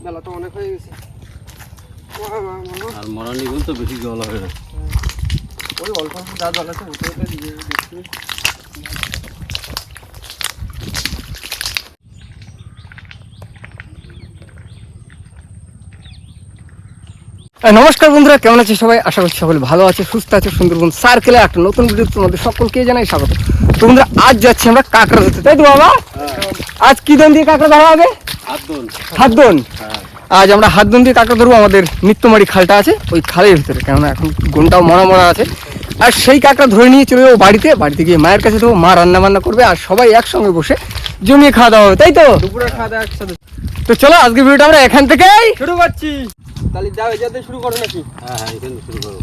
বেলা তো অনেক হয়ে গেছে। আর মরানি গুণ তো বেশি জল হবে না, ওই অল্প অল্প যা জল আছে উঠে উঠে দিয়ে দেখছি। নমস্কার বন্ধুরা, কেমন আছে সবাই? আশা করছি সকলে ভালো আছে, সুস্থ আছে। সুন্দরবন সার্কেলে একটা নতুন ভিডিও তোমাদের সকলকে জানাই স্বাগত। তো বন্ধুরা, আজ যাচ্ছি আমরা কাঁকড়া ধরতে, তাই তো বাবা? আজ কি দন দিয়ে কাঁকড়া ধরা হবে? হাত দন। আজ আমরা হাত দন দিয়ে কাঁকড়া ধরবো। আমাদের নিত্যমারি খালটা আছে, ওই খালের ভিতরে, কেননা এখন গনটাও মরা মরা আছে। আর সেই কাঁকড়া ধরে নিয়ে চলে যাবো বাড়িতে গিয়ে মায়ের কাছে দেবো। মা রান্না বান্না করবে আর সবাই একসঙ্গে বসে জমিয়ে খাওয়া দাওয়া হবে, তাই তো? দুপুরে খাওয়া দাওয়া একসাথে। তো চলো আজকে ভিডিওটা আমরা এখান থেকেই শুরু করছি। তাহলে যাও, এটাতে শুরু করো নাকি? হ্যাঁ এখানে শুরু করো।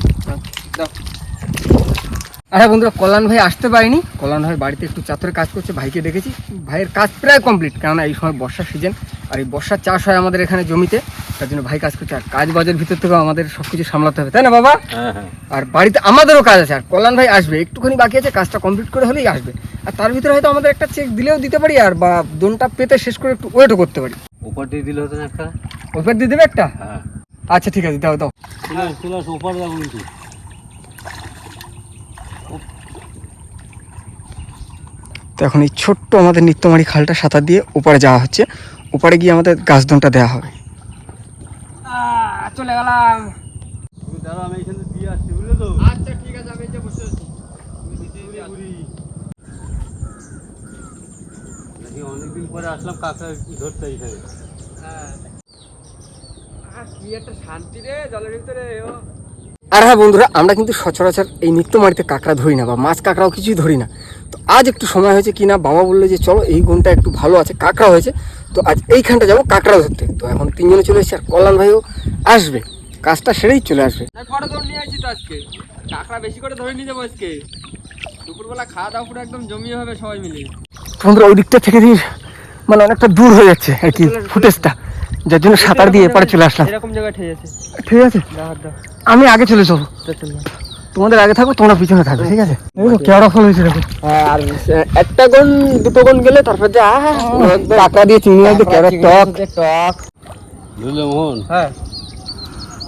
আচ্ছা বন্ধুরা, কল্যাণ ভাই আসতে পারেনি। কল্যাণ ভাই বাড়িতে একটু চাতরে কাজ করছে, ভাইকে দেখেছি। ভাইয়ের কাজ প্রায় কমপ্লিট, কেননা এই সময় বর্ষার সিজন আর এই বর্ষার চাষ হয় আমাদের এখানে জমিতে, তার জন্য ভাই কাজ করছে। আর কাজ বাজের ভিতর থেকেও আমাদের সব কিছু সামলাতে হবে, তাই না বাবা? আর বাড়িতে আমাদেরও কাজ আছে। আর কল্যাণ ভাই আসবে, একটুখানি বাকি আছে, কাজটা কমপ্লিট করে হলেই আসবে। আর তার ভিতরে হয়তো আমাদের একটা চেক দিলেও দিতে পারি, আর বা দোনটা পেতে শেষ করে একটু ওয়েটও করতে পারি। উপর দিয়ে দিলে হতো না একটা? ওপর দিয়ে দেবে একটা? হ্যাঁ আচ্ছা ঠিক আছে, দাও দাও। চলে আসো, উপর যাবো কিন্তু। তো এখন এই ছোট্ট আমাদের নিত্যমারি খালটা সাঁতার দিয়ে ওপারে যাওয়া হচ্ছে। ওপারে গিয়ে আমাদের গাছদনটা দেওয়া হবে। চলে গেলাম। তুমি দাঁড়াও, আমি এখানে দিয়ে আসছি, বুঝলে তো? আচ্ছা ঠিক আছে, আমি যে বসে আছি। অনেকদিন পরে আসলাম কাঁকড়া ধরতে এখানে। কি একটা শান্তি রে জলের ভিতরে। আর হ্যাঁ বন্ধুরা, আমরা কিন্তু সচরাচর এই নিত্যমারিতে কাঁকড়া ধরি না, বা মাছ কাঁকড়াও কিছুই ধরি না। তো আজ একটু সময় হয়েছে কিনা, বাবা বললো যে চলো এই গুণটা একটু ভালো আছে, কাঁকড়া হয়েছে, তো আজ এইখানটা যাবো কাঁকড়া ধরতে। তো এখন তিনজনে চলে এসেছে, আর কল্যাণ ভাইও আসবে, কাজটা সেরেই চলে আসবে। ফটো ধরে নিয়ে আসছি তো আজকে, কাঁকড়া বেশি করে ধরে নিয়ে যাবো আজকে। দুপুরবেলা খাওয়া দাওয়া পুরো একদম জমিয়ে হবে সবাই মিলে। বন্ধুরা, ওই দিকটা থেকে মানে অনেকটা দূর হয়ে যাচ্ছে আর কি ফুটেজটা, যার জন্য সাঁতার দিয়ে এপারে চলে আসলাম। এরকম জায়গায় ঠিক আছে, ঠিক আছে, আমি আগে চলে যাবো, তোমাদের আগে থাকো, তোমরা পিছনে থাকবে, ঠিক আছে? কেওড়া ফল হয়েছে দেখো। আর একটা গন দুটো গন গেলে তারপর যে কাঁকড়া দিয়ে চিংড়ি মাছ দিয়ে কেওড়া টক টক। বুঝলে মোহন? হ্যাঁ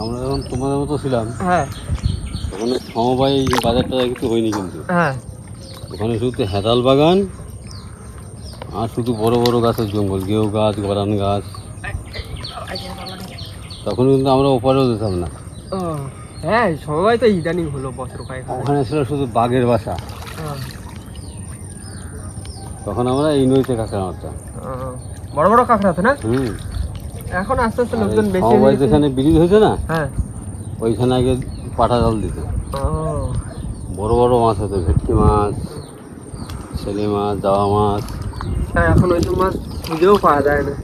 আমরা যখন তোমাদের মতো ছিলাম, হ্যাঁ ওখানে সমবায় বাজারটা কিছু হয়নি কিন্তু। হ্যাঁ, ওখানে শুধু হেদাল বাগান আর শুধু বড় বড় গাছের জঙ্গল, গেউ গাছ, গরান গাছ। তখন কিন্তু আমরা ওপারেও যেতাম না। হ্যাঁ সবাই তো ইদানিং হলো বছর কয়েক। ওখানে ছিল শুধু বাঘের বাসা। তখন আমরা এই নদীতে কাঁকড়া মারতাম। বড় বড় কাঁকড়া আছে না? এখন আস্তে আস্তে লোকজন বেশি হয়ে গেছে। যেখানে ব্রিজ হয়েছে না, হ্যাঁ ওইখানে আগে পাটা জাল দিত। বড় বড় মাছ হতো, ভেটকি মাছ, ছেলে মাছ, দাওয়া মাছ। হ্যাঁ এখন ওই সব মাছ খুঁজেও পাওয়া যায় না।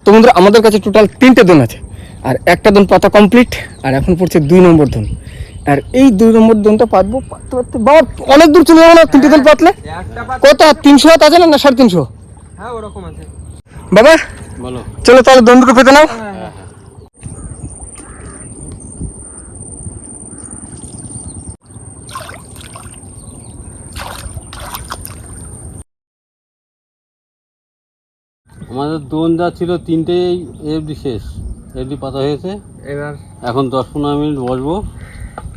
তো বন্ধুরা, আমাদের কাছে টোটাল 3টে দোন আছে, আর একটা দোন পাতা কমপ্লিট, আর এখন পড়ছে 2 নম্বর দোন। আর এই 2 নম্বর দোনটা পাতবো, পাততে পাততে বাবা অনেক দূর চলে যাবো না 3টে দোন পাতলে? কত 300 হাত আছে না 350? হ্যাঁ ওরকম আছে বাবা। বলো। চলো তাহলে দোন দুটো পেতে নাও। আমাদের দোন যা ছিল 3টেই এফডি শেষ, এফডি পাতা হয়েছে। এবার এখন 10-15 মিনিট বসবো,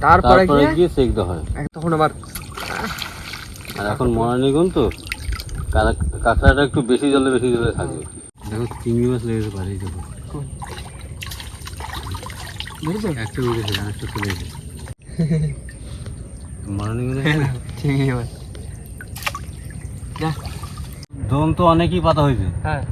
তারপরে গিয়ে সেক দেওয়া হয়। তখন আবার আর এখন মরানি গুণ তো কাঁকড়াটা একটু বেশি জলে থাকবে। দেখো চিংড়ি মাছ লেগেছে বাড়ি, দেখো একটা উঠেছে, একটা চলে গেছে। মরানি গুণ চিংড়ি মাছ দোন তো অনেকই পাতা হয়েছে, হ্যাঁ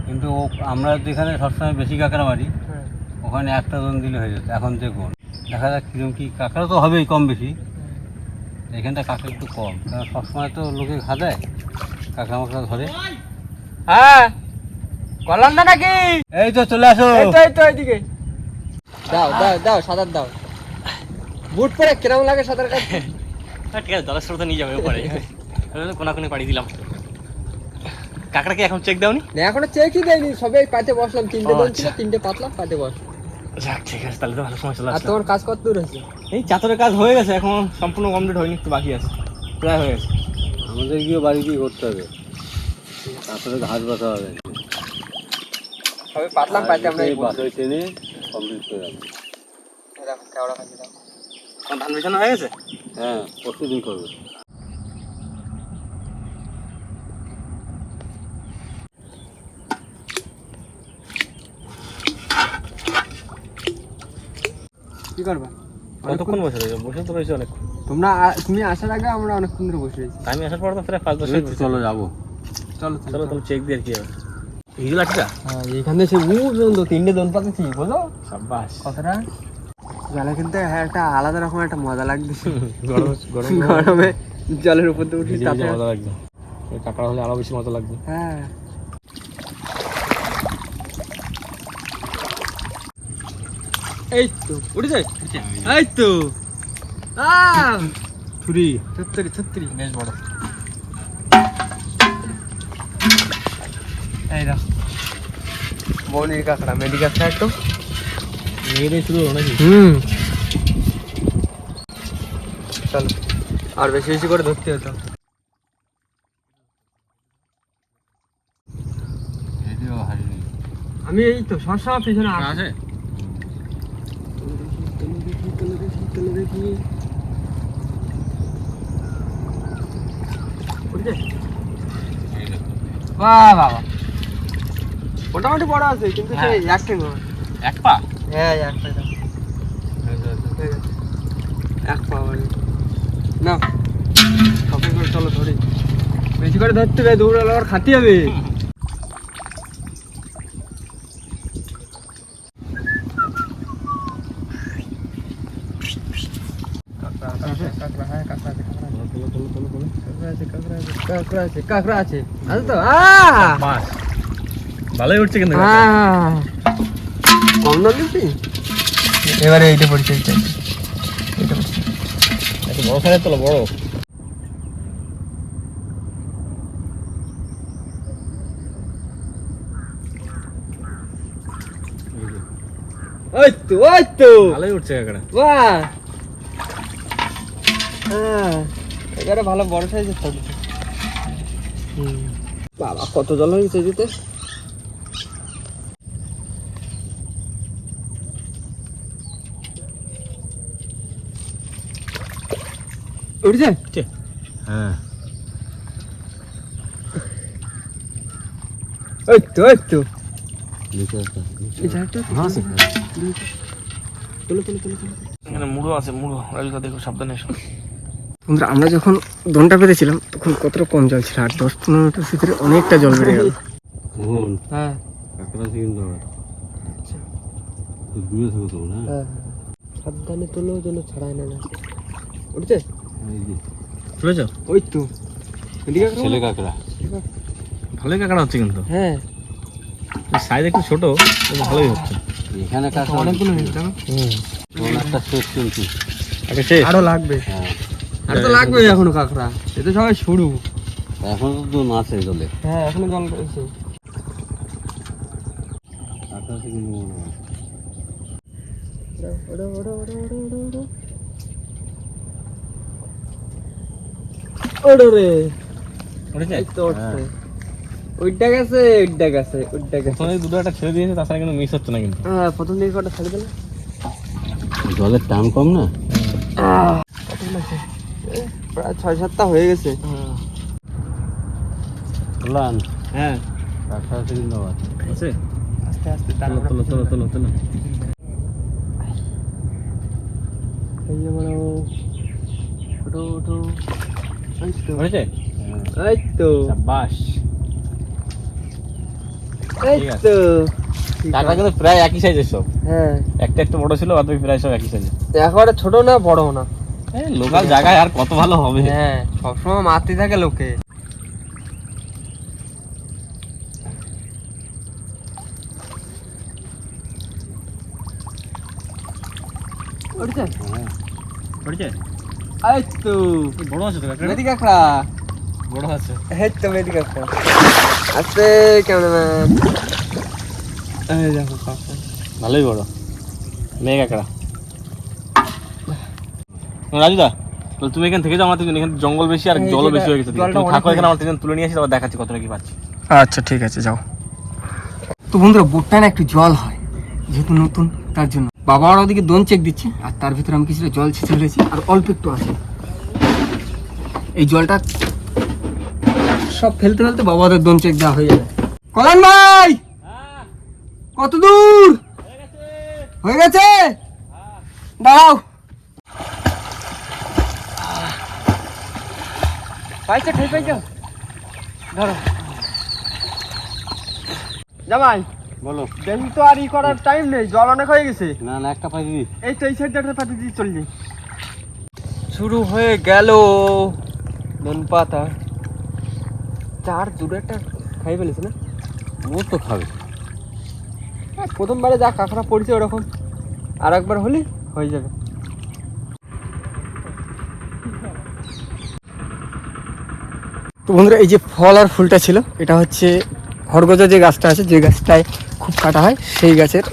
কিন্তু আমরা যেখানে সবসময় বেশি কাঁকড়া মারি, হ্যাঁ ওখানে একটা দোন দিলে হয়ে যেত। এখন যে কোন দেখা যাক কিরকম কি, কাঁকড়া তো হবেই কম বেশি, এখানটা কাঁকড়া একটু কম, কারণ সবসময় তো লোকে খাদায় কাঁকড়া মাকড়া ধরে। হ্যাঁ কলাম না নাকি? এই তো চলে আসো। এই তো এইদিকে দাও দাও দাও সাঁতার দাও। বুট পরে কিরকম লাগে সাঁতার কাটতে? ঠিক আছে, জলের স্রোতে নিয়ে যাবে পরে কোনাকুনি পাড়ি দিলাম। কাঁকড়া কি এখন চেক দাওনি? না এখনো চেকই দেয়নি, সবাই পাতে বসলাম, 3টে দোন ছিল, 3টে পাতলাম, পাতে বস। যাক ঠিক আছে, তাহলে তো ভালো সময় চলে আর আসলো। তোমার কাজ কত দূর হয়েছে? এই চাতরের কাজ হয়ে গেছে, এখন সম্পূর্ণ কমপ্লিট হয়নি, একটু বাকি আছে, প্রায় হয়ে গেছে। আমাদের গিয়ে বাড়ি গিয়ে করতে হবে, তারপরে ঘাস বাঁধা হবে। সবে পাতলাম পাইতে আমরা এই বাসায় টেনে কমপ্লিট করে যাবো। দেখো কেওড়া খাচ্ছি দেখো। ধান বিছানো হয়ে গেছে? হ্যাঁ, প্রতিদিন করবে। কি করবা? কতক্ষণ বসে রয়েছে? বসে তো রয়েছে অনেক। তুমি আসার আগে আমরা অনেকক্ষণ ধরে বসে রয়েছি। আমি আসার পর তো প্রায় 5-10 মিনিট। চলো যাবো। চলো চলো তাহলে চেক দিয়ে আর কি হবে। হিজল আছে? হ্যাঁ, এইখানে সে পর্যন্ত 3টে দোন পাতেছি বলো সাব্বাস। কথাটা জলে কিন্তু হ্যাঁ একটা আলাদা রকম একটা মজা লাগছে। গরম গরমে জলের উপর দিয়ে উঠি ভিজে তাতে ভিজে মজা লাগবে। ওই কাঁকড়া হলে আরো বেশি মজা লাগবে। হ্যাঁ এই তো উঠে যায় এই তো ছুরি ছত্রি বেশ বড়। এই দাও বনির কাঁকড়া মেডি কাঁকড়া একটু মেয়েটাই শুরু হলো নাকি? চলো আর বেশি বেশি করে ধরতে হতো। এদিকেও হারিনি। আমি এই তো সবসময় পিছনে আছে? দেখি বাহ বাবা মোটামুটি বড় আছে কিন্তু হ্যাঁ। সেই এক ঠেঙ্গো এক পা? হ্যাঁ এক পা দাও। এক পা মানে না সবাই করে চলো ধরি বেশি করে ধরতে হবে দৌড়ালে আবার খাতি হবে। কাঁকড়া আছে তো বাস ভালোই উঠছে কিন্তু। কম দাম দিচ্ছি এবারে এইটা পড়ছে এইটা একটু বড় সাইজের তোলো, বড়। ওই তো ভালোই উঠছে কাঁকড়া। বাহ এবারে ভালো বড় সাইজের ছোট বাবা কত জল হয়েছে যেতে উঠছে হ্যাঁ, ওই তো নিচে একটা। এখানে মুড়ো আছে, মুড়ো। রাজুদা দেখো, সাবধানে এসো। বন্ধুরা আমরা যখন দনটা পেতেছিলাম তখন কতটা কম জল ছিল, আর 10-15 মিনিটের ভিতরে অনেকটা জল বেড়ে গেল। মোহন, হ্যাঁ কাঁকড়া আছে কিন্তু আবার। তো দূরে থাকো তো না? সাবধানে তোলো যেন ছাড়াই না যায়। উঠছে এই যে, তুলেছ? ওই তো এদিকে ছেলে কাঁকড়া। ভালোই কাঁকড়া হচ্ছে কিন্তু। হ্যাঁ সাইজ একটু ছোট, কিন্তু ভালোই হচ্ছে। এখানে কাঁকড়া অনেকগুলো হয়েছে জানো? একটা শেষ চলছে। আগে শেষ। আরো লাগবে হ্যাঁ, আর তো লাগবে এখনো কাঁকড়া এটা সবাই শুরু এখন তো আছে জলে। হ্যাঁ এখনো জল রয়েছে কাঁকড়া আছে কিন্তু মনে হয়। ওড়ো রে উঠেছে? এই তো উঠছে ওইটা গেছে ওইটা গেছে ওইটা গেছে প্রথমে দুটো একটা ছেড়ে দিয়েছে, তাছাড়া কিন্তু মিস হচ্ছে না কিন্তু। হ্যাঁ প্রথম দিকে কটা ছেড়ে দিলে জলের টান কম না? প্রায় 6-7টা হয়ে গেছে বললাম, হ্যাঁ কাঁকড়া আছে কিন্তু আবার। আছে। আস্তে আস্তে তোলো। এই যে বড় ওঠো ওঠো এই তো উঠেছে? এই তো সাব্বাস। এই ঠিক আছে। তো কাঁকড়া কিন্তু প্রায় একই সাইজের সব। হ্যাঁ একটা একটু বড় ছিল, বাদ বাকি প্রায় সব একই সাইজের। একেবারে ছোট না বড় না লোকাল জায়গায় আর কত ভালো হবে। হ্যাঁ সবসময় মারতে থাকে লোকে উঠছে হ্যাঁ, উঠেছে? এই তো বড় আছে তো কাঁকড়া? মেদি কাঁকড়া বড় আছে। এই তো মেদি কাঁকড়া আস্তে ক্যামেরাম্যান এই দেখো কাঁকড়া ভালোই বড় মেয়ে কাঁকড়া। রাজুদা, তাহলে তুমি এখান থেকে যাও, আমার এখানে জঙ্গল বেশি আর এই জল যেটা- বেশি হয়ে গেছে। জলটা তুমি অনেক থাকো হয়ে এখানে, আমার থেকে তুলে নিয়ে আসি, তারপর দেখাচ্ছি কতটা কি পাচ্ছি। আচ্ছা ঠিক আছে যাও। তো বন্ধুরা বোটটা না একটু জল হয়, যেহেতু নতুন তার জন্য। বাবা আর ওদিকে দোন চেক দিচ্ছে, আর তার ভিতরে আমি কিছুটা জল ছেঁচে ফেলেছি, আর অল্প একটু আছে। এই জলটা সব ফেলতে ফেলতে বাবা ওদের দোন চেক দেওয়া হয়ে যাবে। কল্যাণ ভাই, কত দূর হয়ে গেছে? দাঁড়াও, পাইছে ঠিক পাইছে, ধরো। জামাই বলো। বেশি তো আর ই করার টাইম নেই, জল অনেক হয়ে গেছে। না না, একটা পাই দিবি। এই তো এই সাইডটা একটা পাতি দিয়ে চল যাই। শুরু হয়ে গেল ধন পাতা। চার দূরেটা খাই ফেলেছে না? ও তো খাবে। প্রথমবারে যা কাঁকড়া পড়ছে ওরকম আর একবার হলে হয়ে যাবে। তো বন্ধুরা এই যে ফল আর ফুলটা ছিল, এটা হচ্ছে খড়গজা যে গাছটা আছে, যে গাছটায় খুব কাটা হয়, সেই গাছের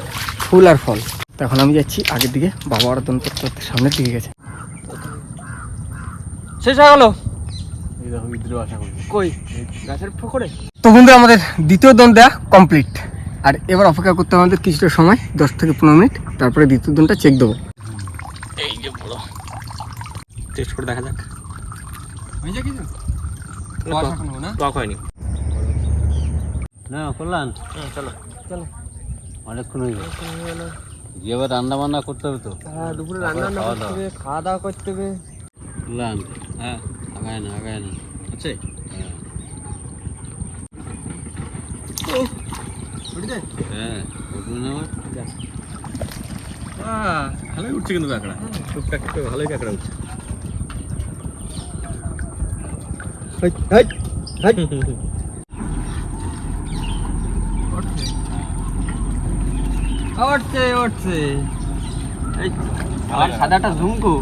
ফুল আর ফল। তো এখন আমি যাচ্ছি আগের দিকে, বাবা আর দন করতে করতে সামনের দিকে গেছে। শেষ হয়ে গেল এই দেখো বিদ্রোহ আশা করি। কই গাছের পুকুরে। তো বন্ধুরা আমাদের দ্বিতীয় দন দেওয়া কমপ্লিট, আর এবার অপেক্ষা করতে হবে আমাদের কিছুটা সময়, 10 থেকে 15 মিনিট, তারপরে দ্বিতীয় দনটা চেক দেবো। এই যে বড় টেস্ট করে দেখা যাক। হয়ে যায় কিছু না? টক হয়নি। না কল্যাণ, চলো চলো। অনেকক্ষণ হয়ে গেল। গিয়ে এবার রান্না বান্না করতে হবে তো। হ্যাঁ, দুপুরে রান্না করতে হবে, খাওয়া দাওয়া করতে হবে। কল্যাণ, হ্যাঁ আগায় না আগায় না। আছে হ্যাঁ হ্যাঁ, উঠবে না আবার। ভালোই উঠছে কিন্তু কাঁকড়া, টুকটাক করে ভালোই কাঁকড়া উঠছে। উঠছে উঠছে। এই আর সাদাটা ঝুমকো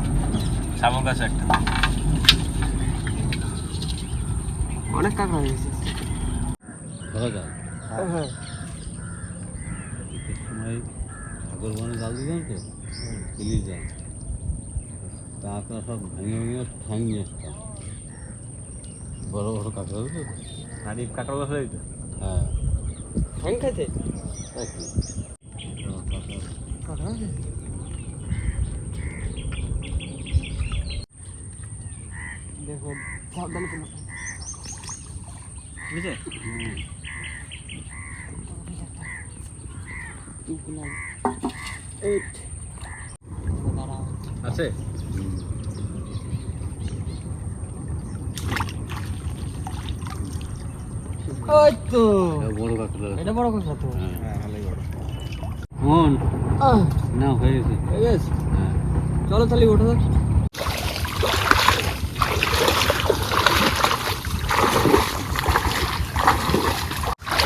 শামুক আছে একটা। অনেক কাঁকড়া হয়েছে। ধরা যাক। হ্যাঁ, শীতের সময় সাগর বনে জাল দিলাম তো, ইলিশ জাল। তা আপনারা সব ভেঙে ভেঙে ঠ্যাং নিয়ে আসতাম, বড় বড় কাঁকড়া বুঝলো তো। হাড়ি কাঁকড়া বসে দিত। হ্যাঁ হ্যাং খাইছে। একই। দেখো সাবধানে চলো। বুঝছে? আছে ওই তো বড় কাঁকড়া। এটা বড় কথা তো। হ্যাঁ ভালোই বড়। মন না হয়ে গেছে। ঠিক আছে, হ্যাঁ চলো তাহলে ওঠো।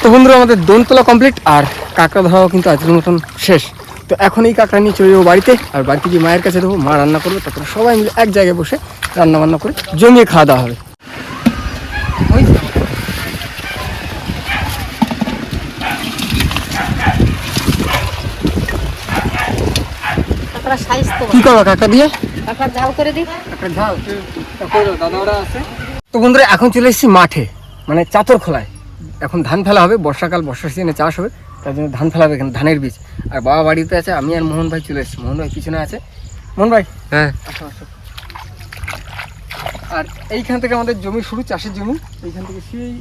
তো বন্ধুরা আমাদের দোন তোলা কমপ্লিট, আর কাঁকড়া ধরাও কিন্তু আজকের মতন শেষ। তো এখন এই কাঁকড়া নিয়ে চলে যাবো বাড়িতে, আর বাড়িতে গিয়ে মায়ের কাছে দেবো, মা রান্না করবে, তারপরে সবাই মিলে এক জায়গায় বসে রান্না বান্না করে জমিয়ে খাওয়া দাওয়া হবে। কাঁকড়া সাইজ তো কি করবো কাঁকড়া দিয়ে? কাঁকড়া ঝাল করে দিই। কাঁকড়া ঝাল দাদা ওরা আছে। তো বন্ধুরা এখন চলে এসেছি মাঠে, মানে চাতর খোলায়। এখন ধান ফেলা হবে, বর্ষাকাল, বর্ষার সিজনে চাষ হবে, তার জন্য ধান ফেলা হবে এখানে, ধানের বীজ। আর বাবা বাড়িতে আছে, আমি আর মোহন ভাই চলে এসেছি। মোহন ভাই পিছনে আছে। মোহন ভাই, হ্যাঁ, আসো আসো। আর এইখান থেকে আমাদের জমি শুরু, চাষের জমি, এইখান থেকে সেই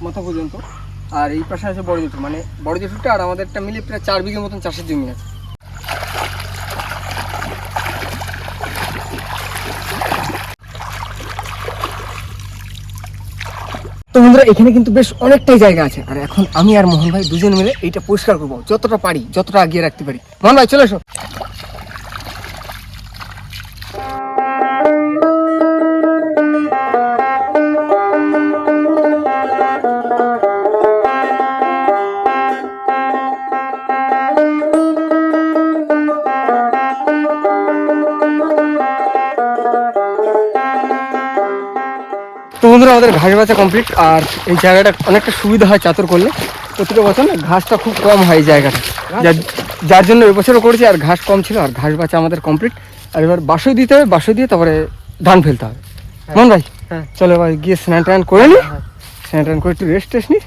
মাথা পর্যন্ত। আর এই পাশে আছে বড় জেঠু, মানে বড় জেঠুটা আর আমাদেরটা মিলে প্রায় 4 বিঘের মতন চাষের জমি আছে। তো বন্ধুরা এখানে কিন্তু বেশ অনেকটাই জায়গা আছে, আর এখন আমি আর মোহন ভাই দুজন মিলে এইটা পরিষ্কার করবো, যতটা পারি, যতটা আগিয়ে রাখতে পারি। মোহন ভাই চলে এসো। তো বন্ধুরা আমাদের ঘাস বাছা কমপ্লিট, আর এই জায়গাটা অনেকটা সুবিধা হয় চাতর করলে। প্রতিটা বছর না ঘাসটা খুব কম হয় এই জায়গাটা, যার জন্য এবছরও করেছি। আর ঘাস কম ছিল, আর ঘাস বাছা আমাদের কমপ্লিট। আর এবার বাসই দিতে হবে, বাসই দিয়ে তারপরে ধান ফেলতে হবে। মন ভাই, হ্যাঁ। চলো এবার গিয়ে স্নান টান করে নি, স্নান টান করে একটু রেস্ট টেস্ট নি,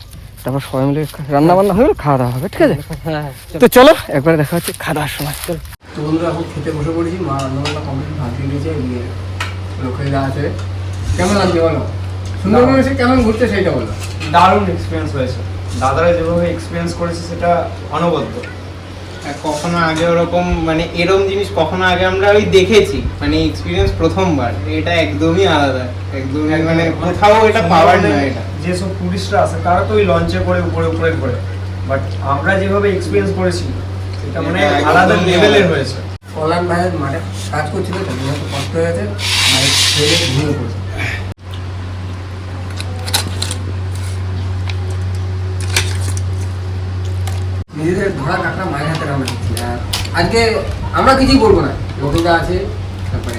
তারপর সবাই মিলে রান্না বান্না হয়ে খাওয়া দাওয়া হবে, ঠিক আছে? হ্যাঁ তো চলো একবারে দেখা হচ্ছে খাওয়া দাওয়ার সময়। চলো তো বন্ধুরা, এখন খেতে বসে পড়েছি। মা রান্নাবান্না কমপ্লিট, ভাত দিয়ে দিয়েছে, এদিকে লোকেরা আছে। কেমন লাগছে বলো? সুন্দরবন এসে কেমন ঘুরতে সেইটা বলো। দারুণ এক্সপিরিয়েন্স হয়েছে। দাদারা যেভাবে এক্সপিরিয়েন্স করেছে সেটা অনবদ্য। কখনো আগে ওরকম মানে এরকম জিনিস কখনো আগে আমরা ওই দেখেছি, মানে এক্সপিরিয়েন্স প্রথমবার। এটা একদমই আলাদা, একদমই মানে কোথাও এটা পাওয়ার নয়। এটা যেসব টুরিস্টরা আছে তারা তো ওই লঞ্চে করে উপরে উপরে ঘোরে, বাট আমরা যেভাবে এক্সপিরিয়েন্স করেছি এটা মানে আলাদা লেভেলের হয়েছে। কল্যাণ ভাইয়ের মাঠে কাজ করছিল, তার জন্য একটু কষ্ট হয়ে গেছে, মায়ের ছেলে ঘুমিয়ে পড়েছে। নিজেদের ধরা কাঁকড়া মায়ের হাতে রান্না করছি। আর আজকে আমরা কিছুই বলবো না, রবিদা আছে, তারপরে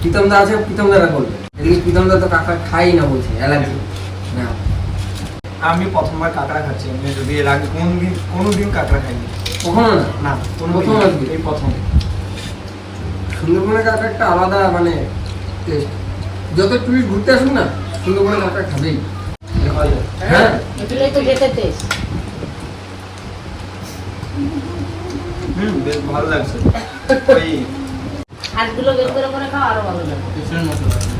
প্রীতমদা আছে, প্রীতমদারা বলবে। এদিকে প্রীতমদা তো কাঁকড়া খাই না, বলছে অ্যালার্জি। না, আমি প্রথমবার কাঁকড়া খাচ্ছি, আমি যদি এর আগে কোনোদিন কাঁকড়া খাইনি। কখনো না। না, কোনো প্রথম আজকে। এই প্রথম। সুন্দরবনের কাঁকড়া একটা আলাদা মানে টেস্ট। যত টুরিস্ট ঘুরতে আসুন না, সুন্দরবনের কাঁকড়া খাবেই। হ্যাঁ, এগুলোই তো যেতে টেস্ট। বেশ ভালো লাগছে। ওই হাঁসগুলো বের করে করে খাও, আরো ভালো লাগে।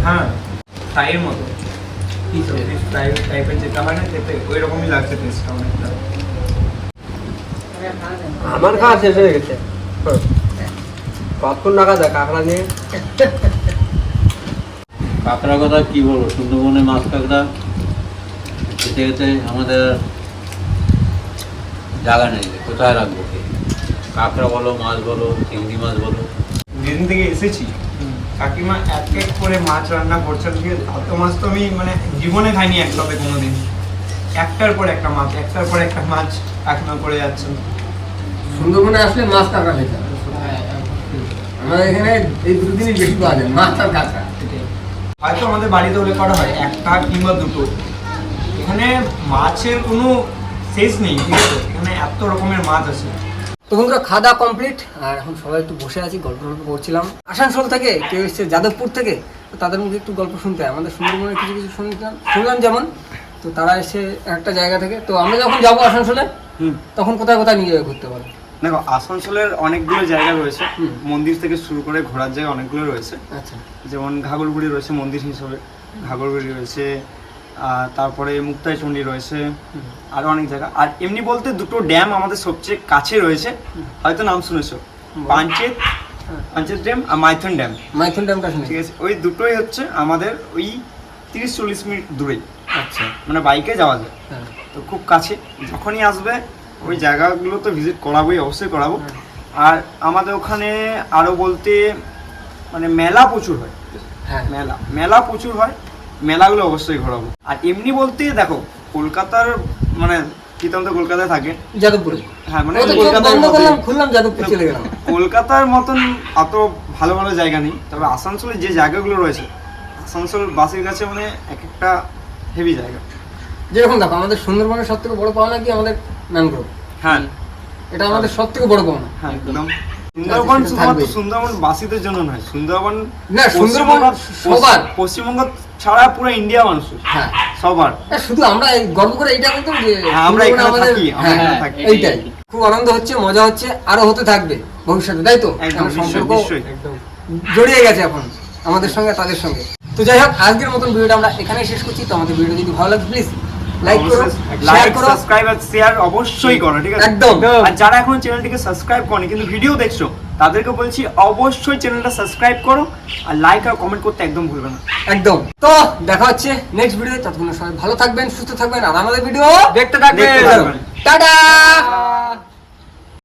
হ্যাঁ, ফ্রাইয়ের মতো ফ্রাই টাইপের যেটা হয় না খেতে, ওই রকমই লাগছে টেস্টটা অনেকটা। আমার খাওয়া শেষ হয়ে গেছে। কতক্ষণ নাগাদ কাঁকড়া নিয়ে কাঁকড়ার কথা কি বলবো, সুন্দরবনে মাছ কাঁকড়া খেতে খেতে আমাদের জায়গা নেই, কোথায় রাখবো? কাঁকড়া বলো, মাছ বলো, চিংড়ি মাছ বলো। যেদিন থেকে এসেছি কাকিমা এক এক করে মাছ রান্না করছেন। অত মাছ তো আমি মানে জীবনে খাইনি একসাথে কোনোদিন। একটার পর একটা মাছ, একটার পর একটা মাছ কাকিমা করে যাচ্ছেন। সুন্দরবনে আসলে মাছ কাঁকড়া খেতে হবে। আমাদের এখানে এই দুটো দিনই বেশি পাওয়া যায়, মাছ আর কাঁকড়া। হয়তো আমাদের বাড়িতে হলে করা হয় একটা কিংবা দুটো, এখানে মাছের কোনো শেষ নেই, ঠিক আছে? এখানে এত রকমের মাছ আছে। তো বন্ধুরা, খাওয়া দাওয়া কমপ্লিট, আর এখন সবাই একটু বসে আছি, গল্প টল্প করছিলাম। আসানসোল থেকে কেউ এসছে, যাদবপুর থেকে, তো তাদের মুখে একটু গল্প শুনতে হয়। আমাদের সুন্দরবনের কিছু কিছু শুনলাম যেমন, তো তারা এসে একটা জায়গা থেকে। তো আমরা যখন যাবো আসানসোলে, তখন কোথায় কোথায় নিয়ে যাবে ঘুরতে পারবো? দেখো, আসানসোলের অনেকগুলো জায়গা রয়েছে, মন্দির থেকে শুরু করে ঘোরার জায়গা অনেকগুলো রয়েছে। আচ্ছা, যেমন ঘাগরগুড়ি রয়েছে মন্দির হিসেবে, ঘাগরগুড়ি রয়েছে, তারপরে মুক্তাইচণ্ডী রয়েছে, আরও অনেক জায়গা। আর এমনি বলতে দুটো ড্যাম আমাদের সবচেয়ে কাছে রয়েছে, হয়তো নাম শুনেছো, পাঞ্চেত ড্যাম আর মাইথন ড্যাম। মাইথন ড্যামটা শুনে। ঠিক আছে, ওই দুটোই হচ্ছে আমাদের ওই 30-40 মিনিট দূরেই, আচ্ছা, মানে বাইকে যাওয়া যায়। হ্যাঁ, তো খুব কাছে, যখনই আসবে ওই জায়গাগুলো তো ভিজিট করাবোই, অবশ্যই করাবো। আর আমাদের ওখানে আরও বলতে মানে মেলা প্রচুর হয়। হ্যাঁ, মেলা প্রচুর হয়, মেলাগুলো অবশ্যই ঘোরাবো। আর এমনি বলতে দেখো, কলকাতার মানে প্রীতম তো কলকাতায় থাকে, যাদবপুরে। হ্যাঁ মানে ওই তো চোখ কলকাতার বন্ধ মতোই। করলাম, খুললাম, যাদবপুর চলে গেলাম। কলকাতার মতন অত ভালো ভালো জায়গা নেই, তবে আসানসোলের যে জায়গাগুলো রয়েছে, আসানসোল বাসের কাছে মানে এক একটা হেভি জায়গা। যেরকম দেখো, আমাদের সুন্দরবনের সব থেকে বড় পাওনা কি? আমাদের ম্যানগ্রোভ। হ্যাঁ এটা আমাদের সব থেকে বড় পাওনা। হ্যাঁ, একদম। সুন্দরবন শুধুমাত্র সুন্দরবন বাসীদের জন্য নয়, সুন্দরবন না, সুন্দরবন সবার। পশ্চিমবঙ্গ ছাড়া পুরো ইন্ডিয়া মানুষের, হ্যাঁ, সবার। শুধু আমরা এই গর্ব করে এইটা বলতাম যে হ্যাঁ, আমরা সুন্দরবন এখানে আমাদের। থাকি, আমরা হ্যাঁ, এখানে থাকি। এইটাই খুব আনন্দ হচ্ছে, মজা হচ্ছে, আরো হতে থাকবে ভবিষ্যতে, তাই তো? একদম, কারণ সম্পর্ক নিশ্চয়ই। জড়িয়ে গেছে এখন আমাদের সঙ্গে, তাদের সঙ্গে। তো যাই হোক, আজকের মতন ভিডিওটা আমরা এখানেই শেষ করছি। তো আমাদের ভিডিও যদি ভালো লাগে, প্লিজ লাইক করো, শেয়ার লাইক, করো, সাবস্ক্রাইব আর শেয়ার অবশ্যই করো, ঠিক আছে? একদম। আর যারা এখন চ্যানেলটিকে সাবস্ক্রাইব করনি কিন্তু ভিডিও দেখছো, তাদেরকে বলছি অবশ্যই চ্যানেলটা সাবস্ক্রাইব করো, আর লাইক আর কমেন্ট করতে একদম ভুলবে না। একদম। তো দেখা হচ্ছে নেক্সট ভিডিও, ততক্ষণ সবাই ভালো থাকবেন, সুস্থ থাকবেন, আর আমাদের ভিডিও দেখতে থাকবেন। দেখতে থাকবেন। টাটা।